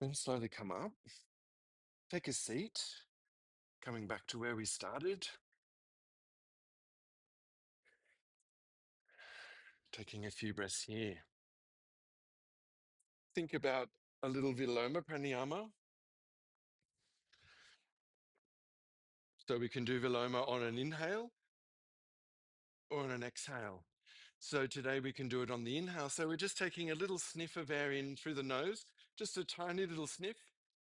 Then slowly come up, take a seat, coming back to where we started. Taking a few breaths here. Think about a little Viloma Pranayama. So we can do Viloma on an inhale or on an exhale. So today we can do it on the inhale. So we're just taking a little sniff of air in through the nose, just a tiny little sniff,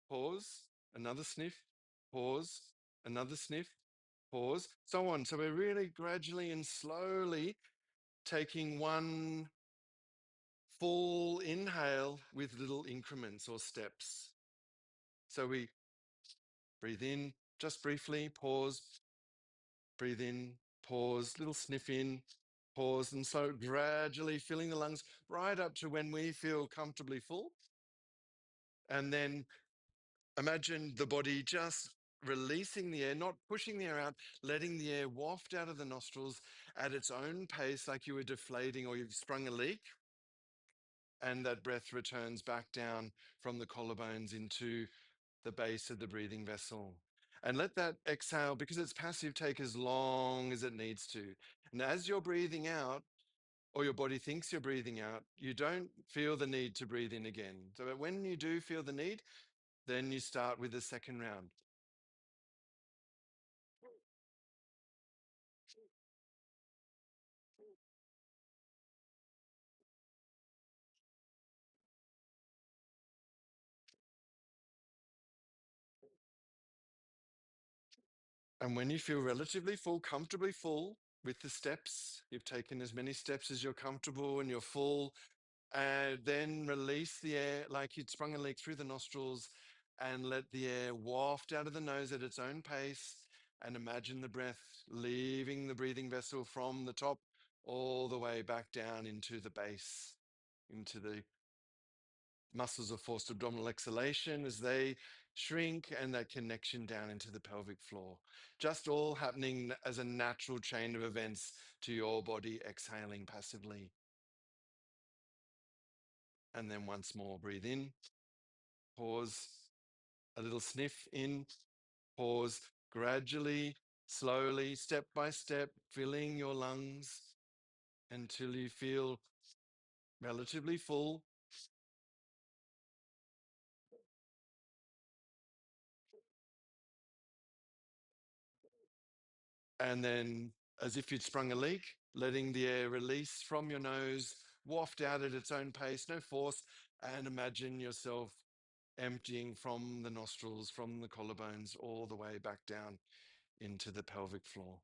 pause, another sniff, pause, another sniff, pause, so on. So we're really gradually and slowly taking one full inhale with little increments or steps. So we breathe in, just briefly, pause, breathe in, pause, little sniff in, pause, and so gradually filling the lungs right up to when we feel comfortably full. And then imagine the body just releasing the air, not pushing the air out, letting the air waft out of the nostrils at its own pace, like you were deflating or you've sprung a leak. And that breath returns back down from the collarbones into the base of the breathing vessel. And let that exhale, because it's passive, take as long as it needs to. And as you're breathing out, or your body thinks you're breathing out, you don't feel the need to breathe in again. So when you do feel the need, then you start with the second round. And when you feel relatively full, comfortably full with the steps, you've taken as many steps as you're comfortable and you're full, and then release the air like you'd sprung a leak through the nostrils and let the air waft out of the nose at its own pace. And imagine the breath leaving the breathing vessel from the top all the way back down into the base, into the muscles of forced abdominal exhalation as they shrink and that connection down into the pelvic floor. Just all happening as a natural chain of events to your body exhaling passively. And then once more, breathe in, pause, a little sniff in, pause, gradually, slowly, step by step, filling your lungs until you feel relatively full. And then, as if you'd sprung a leak, letting the air release from your nose, waft out at its own pace, no force, and imagine yourself emptying from the nostrils, from the collarbones, all the way back down into the pelvic floor.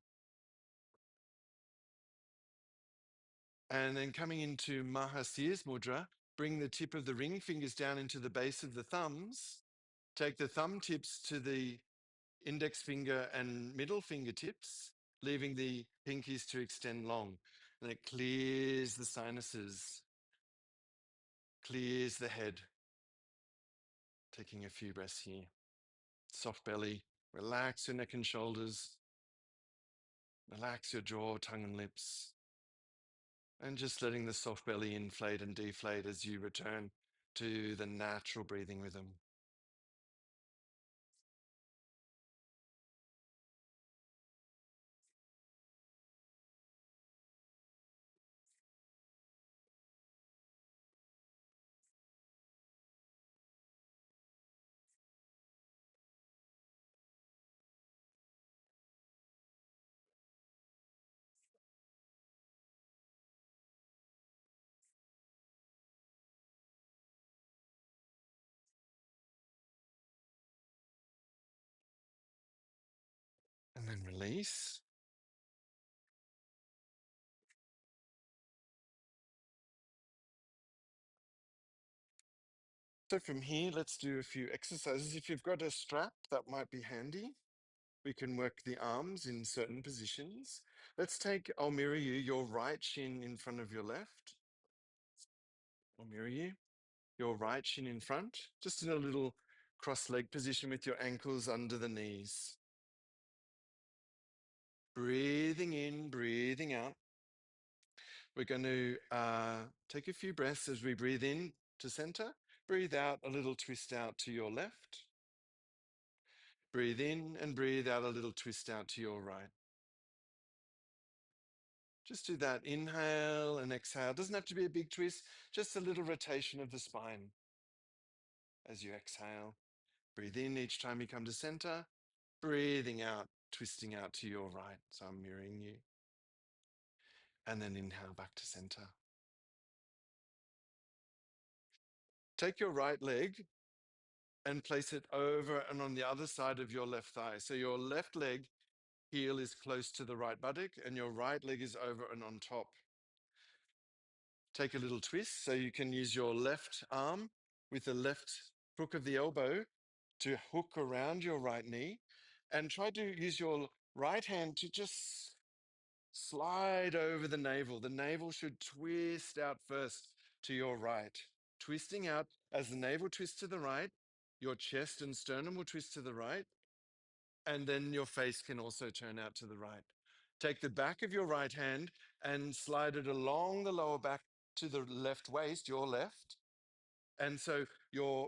And then coming into Mahasirs Mudra, bring the tip of the ring fingers down into the base of the thumbs. Take the thumb tips to the index finger and middle fingertips, leaving the pinkies to extend long. And it clears the sinuses, clears the head. Taking a few breaths here. Soft belly, relax your neck and shoulders, relax your jaw, tongue and lips. And just letting the soft belly inflate and deflate as you return to the natural breathing rhythm. And then release. So from here, let's do a few exercises. If you've got a strap, that might be handy. We can work the arms in certain positions. Let's take, I'll mirror you, your right shin in front of your left. I'll mirror you, your right shin in front, just in a little cross-leg position with your ankles under the knees. Breathing in, breathing out. We're going to take a few breaths as we breathe in to center, Breathe out a little twist out to your left. Breathe in and breathe out a little twist out to your right. Just do that. Inhale and exhale. Doesn't have to be a big twist, just a little rotation of the spine as you exhale. Breathe in each time you come to center. Breathing out, twisting out to your right. So I'm mirroring you. And then inhale back to center. Take your right leg and place it over and on the other side of your left thigh. So your left leg heel is close to the right buttock and your right leg is over and on top. Take a little twist so you can use your left arm with the left crook of the elbow to hook around your right knee, and try to use your right hand to just slide over the navel. The navel should twist out first to your right, twisting out as the navel twists to the right. Your chest and sternum will twist to the right, and then your face can also turn out to the right. Take the back of your right hand and slide it along the lower back to the left waist, your left. And so your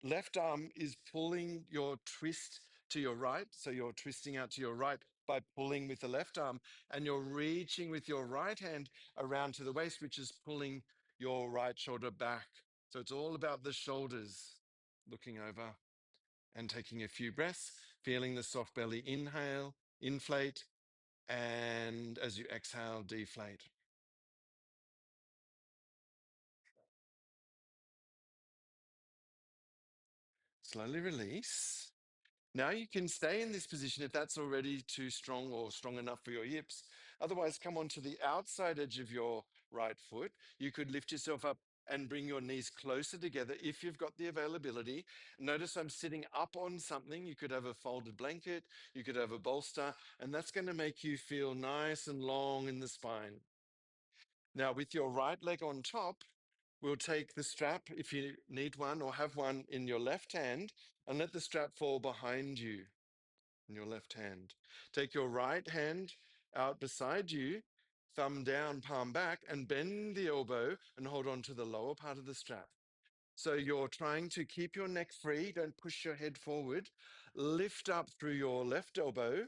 left arm is pulling your twist to your right. So you're twisting out to your right by pulling with the left arm, and you're reaching with your right hand around to the waist, which is pulling your right shoulder back. So it's all about the shoulders, looking over and taking a few breaths, feeling the soft belly inhale, inflate, and as you exhale, deflate. Slowly release. Now you can stay in this position if that's already too strong or strong enough for your hips. Otherwise, come onto the outside edge of your right foot. You could lift yourself up and bring your knees closer together if you've got the availability. Notice I'm sitting up on something. You could have a folded blanket, you could have a bolster, and that's going to make you feel nice and long in the spine. Now, with your right leg on top, we'll take the strap, if you need one or have one, in your left hand, and let the strap fall behind you in your left hand. Take your right hand out beside you, thumb down, palm back, and bend the elbow and hold on to the lower part of the strap. So you're trying to keep your neck free, don't push your head forward. Lift up through your left elbow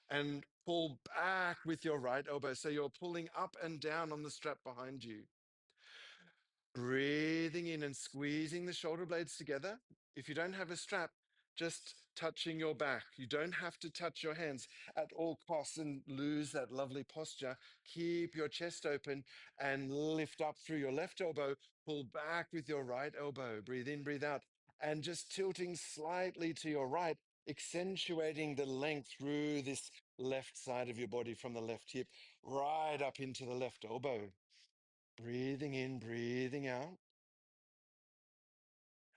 and pull back with your right elbow. So you're pulling up and down on the strap behind you. Breathing in and squeezing the shoulder blades together. If you don't have a strap, just touching your back. You don't have to touch your hands at all costs and lose that lovely posture. Keep your chest open and lift up through your left elbow. Pull back with your right elbow. Breathe in, breathe out. And just tilting slightly to your right, accentuating the length through this left side of your body from the left hip right up into the left elbow. Breathing in, breathing out,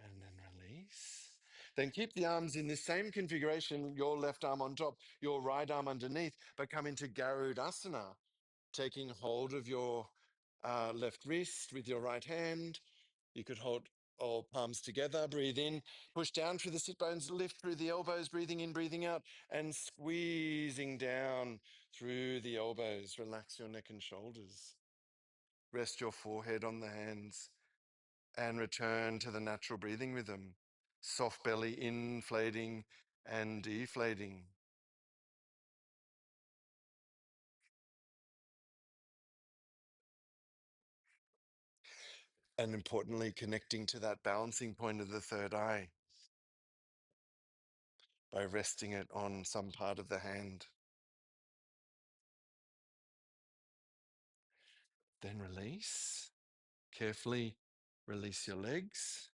and then release. Then keep the arms in the same configuration, your left arm on top, your right arm underneath, but come into Garudasana, taking hold of your left wrist with your right hand. You could hold all palms together, breathe in, push down through the sit bones, lift through the elbows, breathing in, breathing out, and squeezing down through the elbows. Relax your neck and shoulders. Rest your forehead on the hands and return to the natural breathing rhythm. Soft belly inflating and deflating. And importantly, connecting to that balancing point of the third eye by resting it on some part of the hand. Then release. Carefully release your legs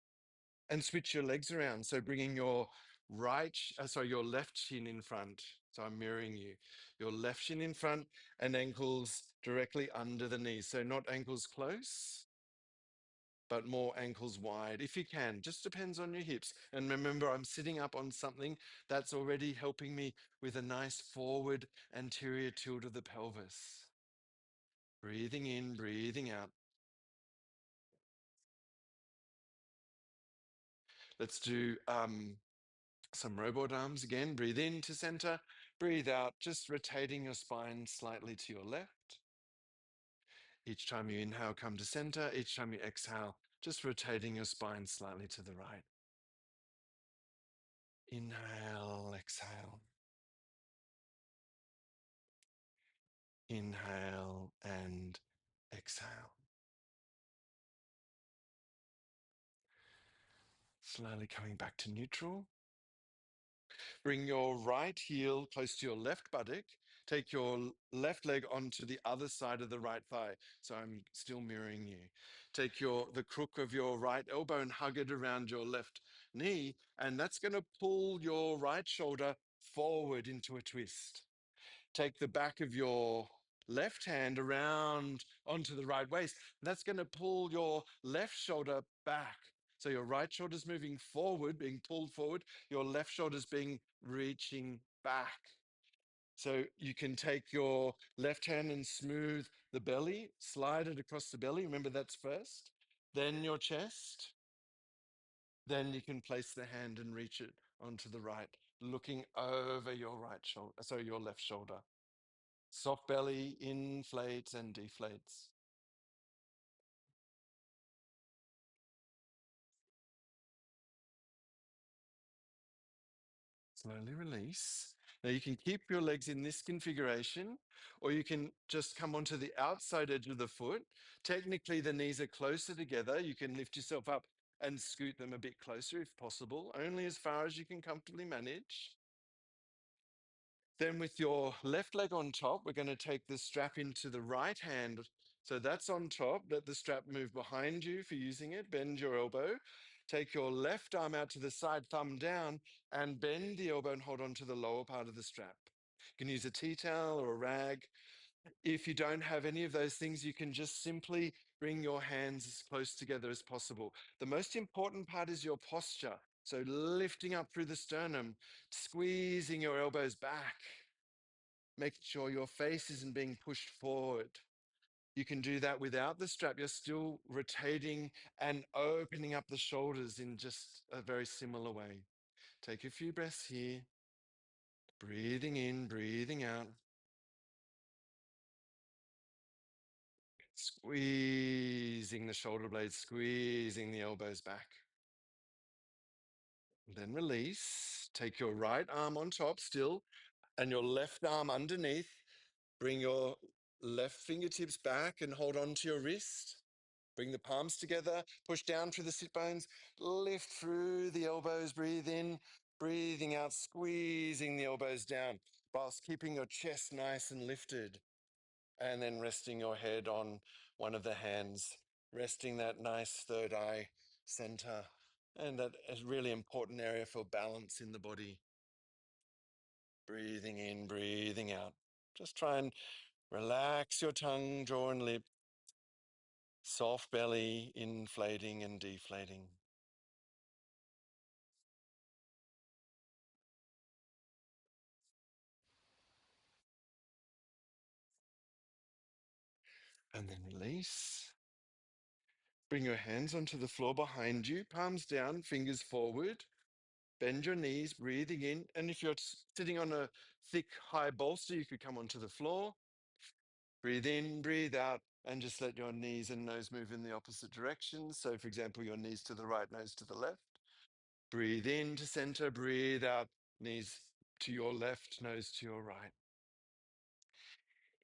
and switch your legs around. So bringing your your left shin in front. So I'm mirroring you. Your left shin in front and ankles directly under the knees. So not ankles close, but more ankles wide if you can. Just depends on your hips. And remember, I'm sitting up on something that's already helping me with a nice forward anterior tilt of the pelvis. Breathing in, breathing out. Let's do some robot arms again. Breathe in to center, breathe out, just rotating your spine slightly to your left. Each time you inhale, come to center. Each time you exhale, Just rotating your spine slightly to the right. Inhale, exhale. Inhale and exhale. Slowly coming back to neutral. Bring your right heel close to your left buttock. Take your left leg onto the other side of the right thigh. So I'm still mirroring you. Take the crook of your right elbow and hug it around your left knee. And that's going to pull your right shoulder forward into a twist. Take the back of your left hand around onto the right waist. That's going to pull your left shoulder back. So your right shoulder's moving forward, being pulled forward. Your left shoulder's being reaching back. So you can take your left hand and smooth the belly, slide it across the belly. Remember, that's first. Then your chest. Then you can place the hand and reach it onto the right, looking over your right shoulder, so your left shoulder. Soft belly inflates and deflates. Slowly release. Now you can keep your legs in this configuration, or you can just come onto the outside edge of the foot. Technically, the knees are closer together. You can lift yourself up and scoot them a bit closer if possible, only as far as you can comfortably manage. Then with your left leg on top, we're going to take the strap into the right hand. So that's on top. Let the strap move behind you for using it. Bend your elbow. Take your left arm out to the side, thumb down, and bend the elbow and hold on to the lower part of the strap. You can use a tea towel or a rag. If you don't have any of those things, you can just simply bring your hands as close together as possible. The most important part is your posture. So lifting up through the sternum, squeezing your elbows back, making sure your face isn't being pushed forward. You can do that without the strap. You're still rotating and opening up the shoulders in just a very similar way. Take a few breaths here. Breathing in, breathing out. Squeezing the shoulder blades, squeezing the elbows back. Then release. Take your right arm on top still and your left arm underneath. Bring your left fingertips back and hold on to your wrist. Bring the palms together, push down through the sit bones, lift through the elbows, breathe in, breathing out, squeezing the elbows down whilst keeping your chest nice and lifted. And then resting your head on one of the hands, resting that nice third eye center. And that is a really important area for balance in the body. Breathing in, breathing out. Just try and relax your tongue, jaw, and lip. Soft belly, inflating and deflating. And then release. Bring your hands onto the floor behind you, palms down, fingers forward. Bend your knees, breathing in. And if you're sitting on a thick, high bolster, you could come onto the floor. Breathe in, breathe out, and just let your knees and nose move in the opposite direction. So, for example, your knees to the right, nose to the left. Breathe in to center, breathe out, knees to your left, nose to your right.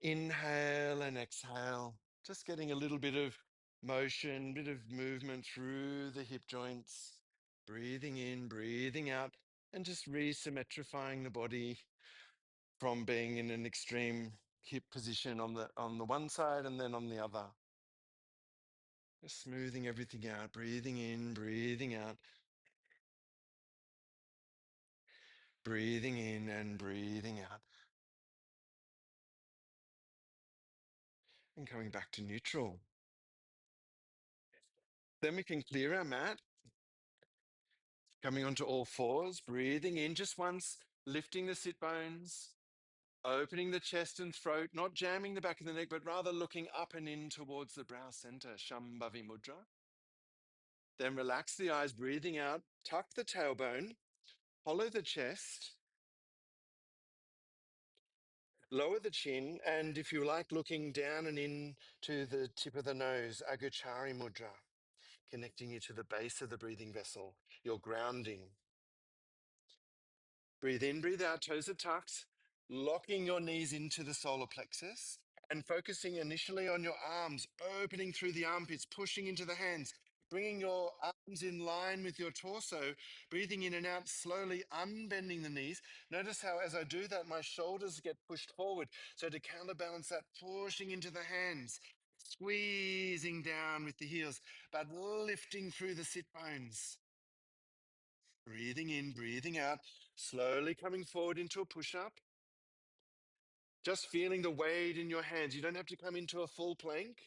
Inhale and exhale, just getting a little bit of motion, bit of movement through the hip joints. Breathing in, breathing out, and just re-symmetrifying the body from being in an extreme hip position on the one side and then on the other. Just smoothing everything out, breathing in, breathing out, breathing in and breathing out. And coming back to neutral. Then we can clear our mat, coming onto all fours, breathing in just once, lifting the sit bones, opening the chest and throat, not jamming the back of the neck, but rather looking up and in towards the brow center, Shambhavi Mudra. Then relax the eyes, breathing out, tuck the tailbone, hollow the chest, lower the chin, and if you like, looking down and in to the tip of the nose, Aguchari Mudra. connecting you to the base of the breathing vessel, your grounding. Breathe in, breathe out, toes are tucked, locking your knees into the solar plexus and focusing initially on your arms, opening through the armpits, pushing into the hands, bringing your arms in line with your torso, breathing in and out, slowly unbending the knees. Notice how as I do that, my shoulders get pushed forward. So to counterbalance that, pushing into the hands, squeezing down with the heels, but lifting through the sit bones. Breathing in, breathing out, slowly coming forward into a push-up. Just feeling the weight in your hands. You don't have to come into a full plank.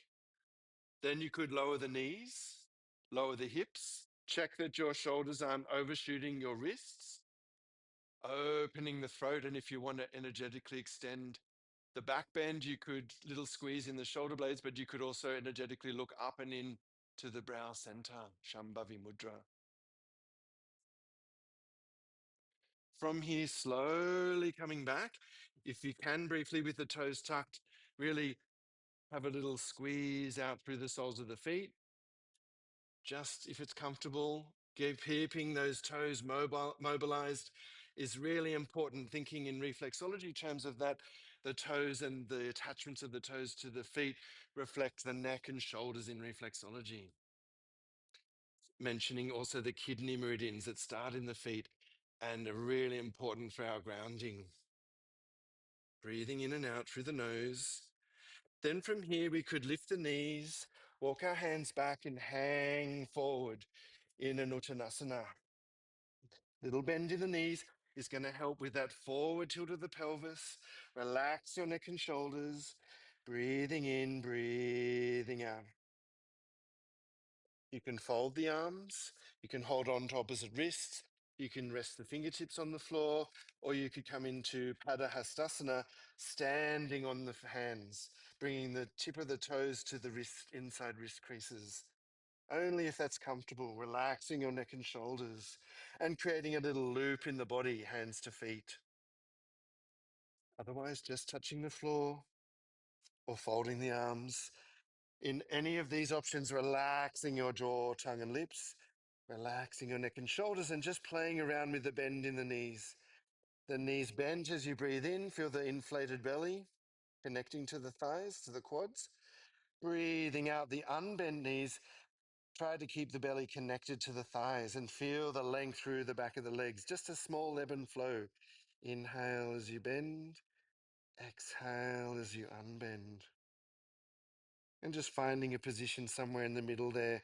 Then you could lower the knees, lower the hips. Check that your shoulders aren't overshooting your wrists. Opening the throat, and if you want to energetically extend the back bend, you could little squeeze in the shoulder blades, but you could also energetically look up and in to the brow center, Shambhavi Mudra. From here, slowly coming back. If you can, briefly with the toes tucked, really have a little squeeze out through the soles of the feet. Just if it's comfortable, keeping those toes mobilized is really important. Thinking in reflexology terms of that, the toes and the attachments of the toes to the feet reflect the neck and shoulders in reflexology. Mentioning also the kidney meridians that start in the feet and are really important for our grounding. Breathing in and out through the nose. Then from here, we could lift the knees, walk our hands back and hang forward in an Uttanasana. Little bend in the knees is going to help with that forward tilt of the pelvis. Relax your neck and shoulders. Breathing in, breathing out. You can fold the arms. You can hold on to opposite wrists. You can rest the fingertips on the floor, or you could come into Padahastasana, standing on the hands, bringing the tip of the toes to the wrist, inside wrist creases. Only if that's comfortable, relaxing your neck and shoulders and creating a little loop in the body, hands to feet. Otherwise, just touching the floor or folding the arms. In any of these options, relaxing your jaw, tongue, and lips, relaxing your neck and shoulders, and just playing around with the bend in the knees. The knees bent as you breathe in, feel the inflated belly connecting to the thighs, to the quads. Breathing out the unbent knees, try to keep the belly connected to the thighs and feel the length through the back of the legs. Just a small ebb and flow. Inhale as you bend, exhale as you unbend. And just finding a position somewhere in the middle there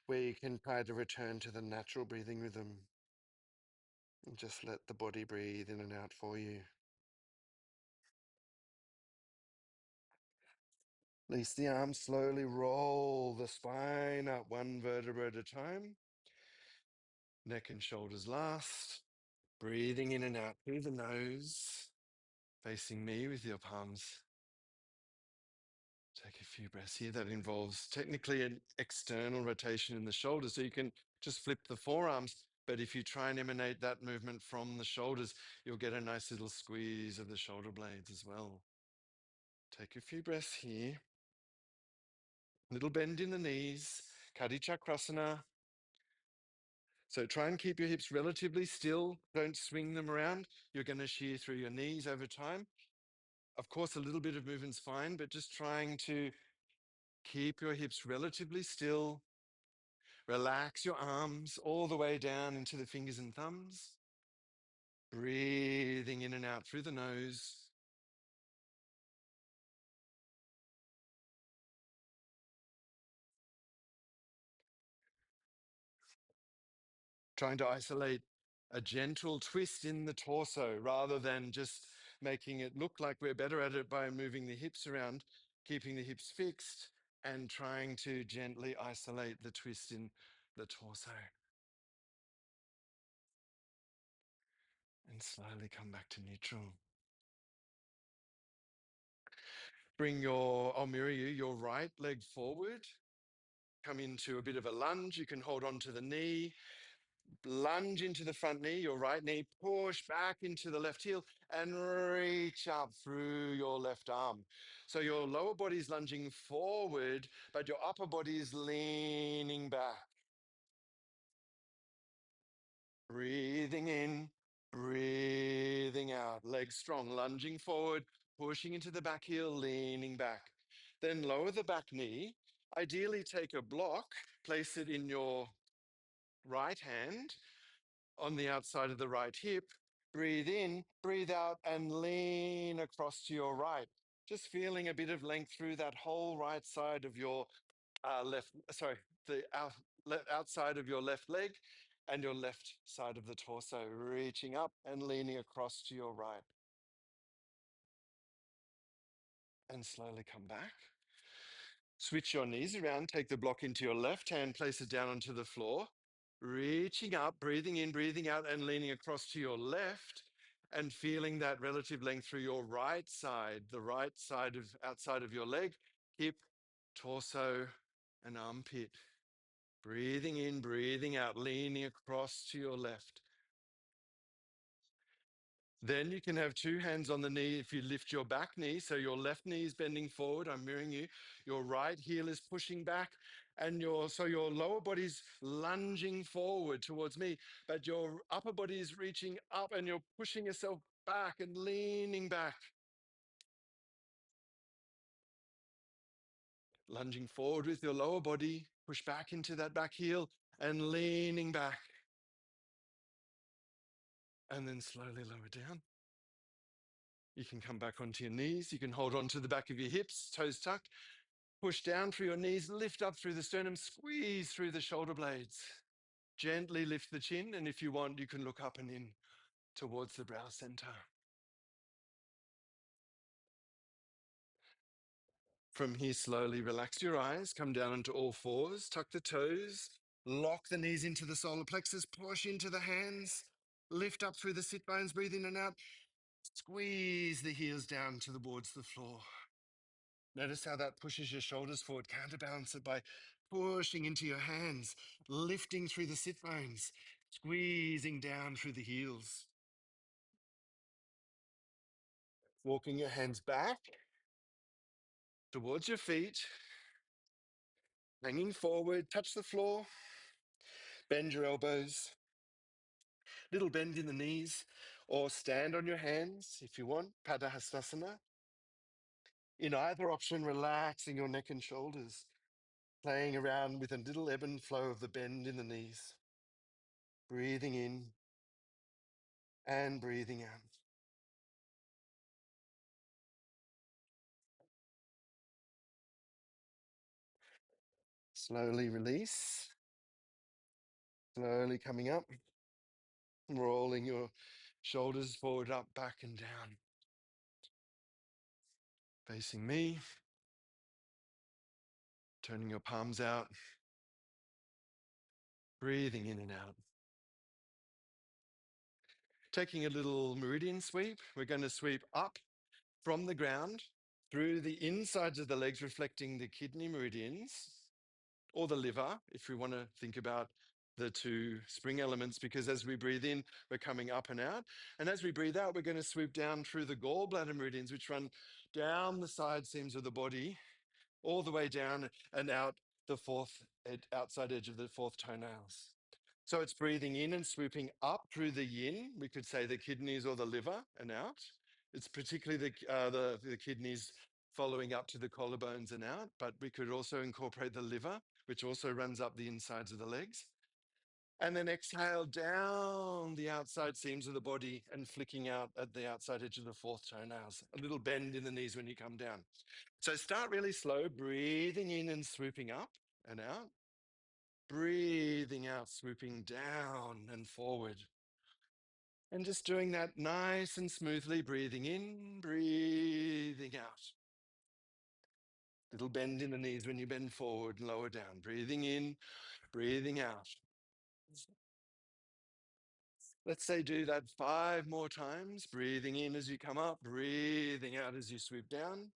where you can try to return to the natural breathing rhythm. And just let the body breathe in and out for you. Release the arms, slowly roll the spine up one vertebra at a time. Neck and shoulders last. Breathing in and out through the nose. Facing me with your palms. Take a few breaths here. That involves technically an external rotation in the shoulders. So you can just flip the forearms. But if you try and emanate that movement from the shoulders, you'll get a nice little squeeze of the shoulder blades as well. Take a few breaths here. Little bend in the knees. Kadi Chakrasana. So try and keep your hips relatively still. Don't swing them around. You're going to shear through your knees over time. Of course, a little bit of movement's fine, but just trying to keep your hips relatively still. Relax your arms all the way down into the fingers and thumbs. Breathing in and out through the nose. Trying to isolate a gentle twist in the torso rather than just making it look like we're better at it by moving the hips around, keeping the hips fixed and trying to gently isolate the twist in the torso. And slowly come back to neutral. Bring I'll mirror you, your right leg forward. Come into a bit of a lunge. You can hold on to the knee, lunge into the front knee, your right knee, push back into the left heel and reach up through your left arm. So your lower body is lunging forward, but your upper body is leaning back. breathing in, breathing out. Legs strong, lunging forward, pushing into the back heel, leaning back. Then lower the back knee. Ideally, take a block, place it in your right hand on the outside of the right hip. Breathe in, breathe out, and lean across to your right. Just feeling a bit of length through that whole right side of your outside of your left leg and your left side of the torso, reaching up and leaning across to your right. And slowly come back. Switch your knees around, take the block into your left hand, place it down onto the floor, reaching up, breathing in, breathing out, and leaning across to your left, and feeling that relative length through your right side, the right side of outside of your leg, hip, torso, and armpit. Breathing in, breathing out, leaning across to your left. Then you can have two hands on the knee if you lift your back knee. So your left knee is bending forward. I'm mirroring you. Your right heel is pushing back. And your lower body's lunging forward towards me. But your upper body is reaching up and you're pushing yourself back and leaning back. Lunging forward with your lower body. Push back into that back heel and leaning back. And then slowly lower down. You can come back onto your knees. You can hold on to the back of your hips, toes tucked. Push down through your knees, lift up through the sternum, squeeze through the shoulder blades. Gently lift the chin, and if you want, you can look up and in towards the brow center. From here, slowly relax your eyes, come down onto all fours, tuck the toes, lock the knees into the solar plexus, push into the hands, lift up through the sit bones, breathe in and out, squeeze the heels down towards the floor. Notice how that pushes your shoulders forward. Counterbalance it by pushing into your hands, lifting through the sit bones, squeezing down through the heels. Walking your hands back towards your feet, hanging forward, touch the floor, bend your elbows, little bend in the knees, or stand on your hands if you want, Padahastasana. In either option, relaxing your neck and shoulders, playing around with a little ebb and flow of the bend in the knees. Breathing in and breathing out. Slowly release, slowly coming up, rolling your shoulders forward, up, back, and down. Facing me, turning your palms out, breathing in and out. Taking a little meridian sweep, we're going to sweep up from the ground through the insides of the legs, reflecting the kidney meridians, or the liver, if we want to think about the two spring elements, because as we breathe in, we're coming up and out. And as we breathe out, we're going to swoop down through the gallbladder meridians, which run down the side seams of the body, all the way down and out the outside edge of the fourth toenails. So it's breathing in and swooping up through the yin, we could say the kidneys or the liver, and out. It's particularly the kidneys following up to the collarbones and out, but we could also incorporate the liver, which also runs up the insides of the legs. And then exhale down the outside seams of the body and flicking out at the outside edge of the fourth toenails. A little bend in the knees when you come down. So start really slow, breathing in and swooping up and out. Breathing out, swooping down and forward. And just doing that nice and smoothly, breathing in, breathing out. Little bend in the knees when you bend forward and lower down. Breathing in, breathing out. Let's say do that 5 more times. Breathing in as you come up, breathing out as you swoop down.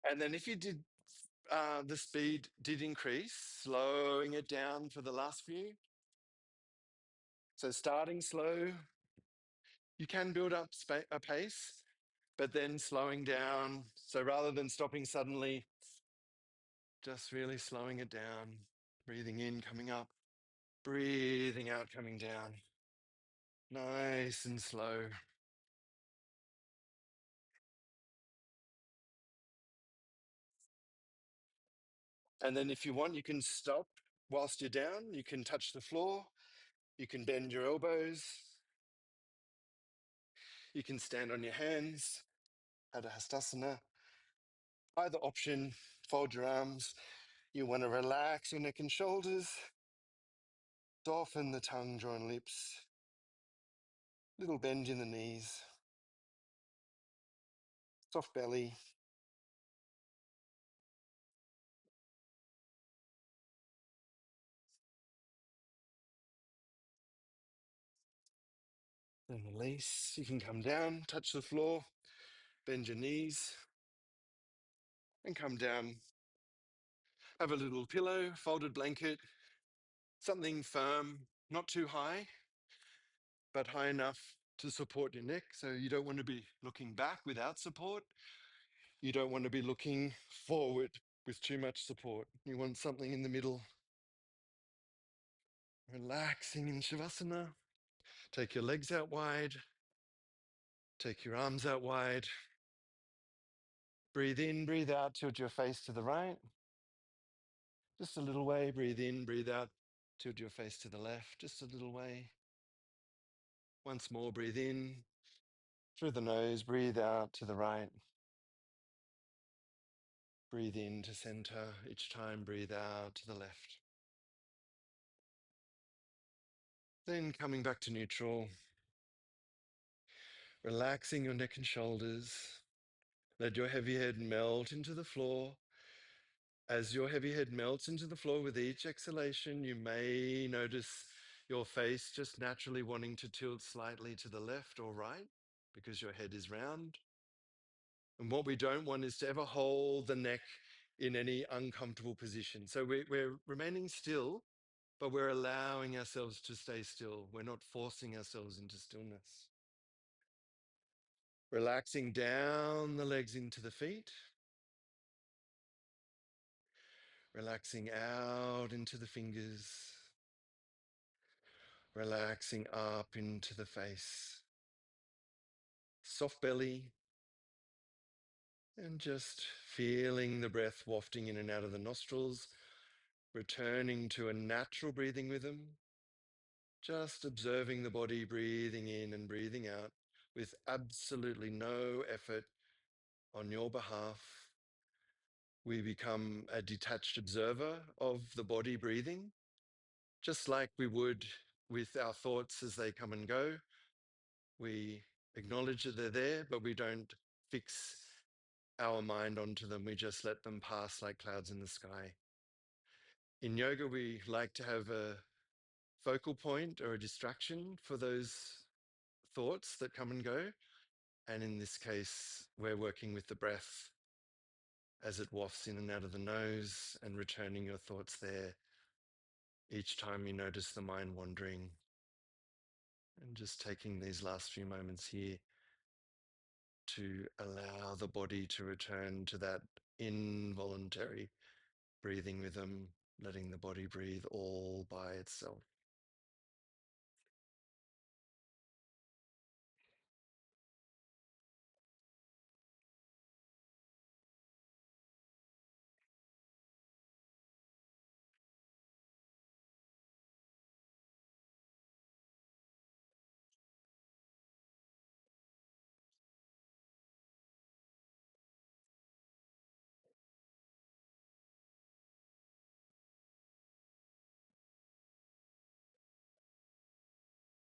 And then if you did the speed did increase, slowing it down for the last few. So starting slow, you can build up a pace, but then slowing down. So rather than stopping suddenly, just really slowing it down, breathing in, coming up, breathing out, coming down. Nice and slow. And then if you want, you can stop whilst you're down. You can touch the floor. You can bend your elbows. You can stand on your hands. Adhastasana. Either option, fold your arms. You want to relax your neck and shoulders. Soften the tongue, drawn lips. Little bend in the knees. Soft belly. Then release. You can come down, touch the floor, bend your knees, and come down. Have a little pillow, folded blanket, something firm, not too high, but high enough to support your neck. So you don't want to be looking back without support. You don't want to be looking forward with too much support. You want something in the middle. Relaxing in Shavasana. Take your legs out wide. Take your arms out wide. Breathe in, breathe out, tilt your face to the right. Just a little way. Breathe in, breathe out, tilt your face to the left. Just a little way. Once more, breathe in through the nose, breathe out to the right. Breathe in to center. Each time, breathe out to the left. Then coming back to neutral, relaxing your neck and shoulders. Let your heavy head melt into the floor. As your heavy head melts into the floor with each exhalation, you may notice your face just naturally wanting to tilt slightly to the left or right because your head is round. And what we don't want is to ever hold the neck in any uncomfortable position. So we're remaining still, but we're allowing ourselves to stay still. We're not forcing ourselves into stillness. Relaxing down the legs into the feet. Relaxing out into the fingers. Relaxing up into the face. Soft belly. And just feeling the breath wafting in and out of the nostrils, returning to a natural breathing rhythm. Just observing the body breathing in and breathing out with absolutely no effort on your behalf. We become a detached observer of the body breathing, just like we would with our thoughts as they come and go. We acknowledge that they're there, but we don't fix our mind onto them. We just let them pass like clouds in the sky. In yoga, we like to have a focal point or a distraction for those thoughts that come and go. And in this case, we're working with the breath as it wafts in and out of the nose and returning your thoughts there each time you notice the mind wandering. And just taking these last few moments here to allow the body to return to that involuntary breathing rhythm, letting the body breathe all by itself.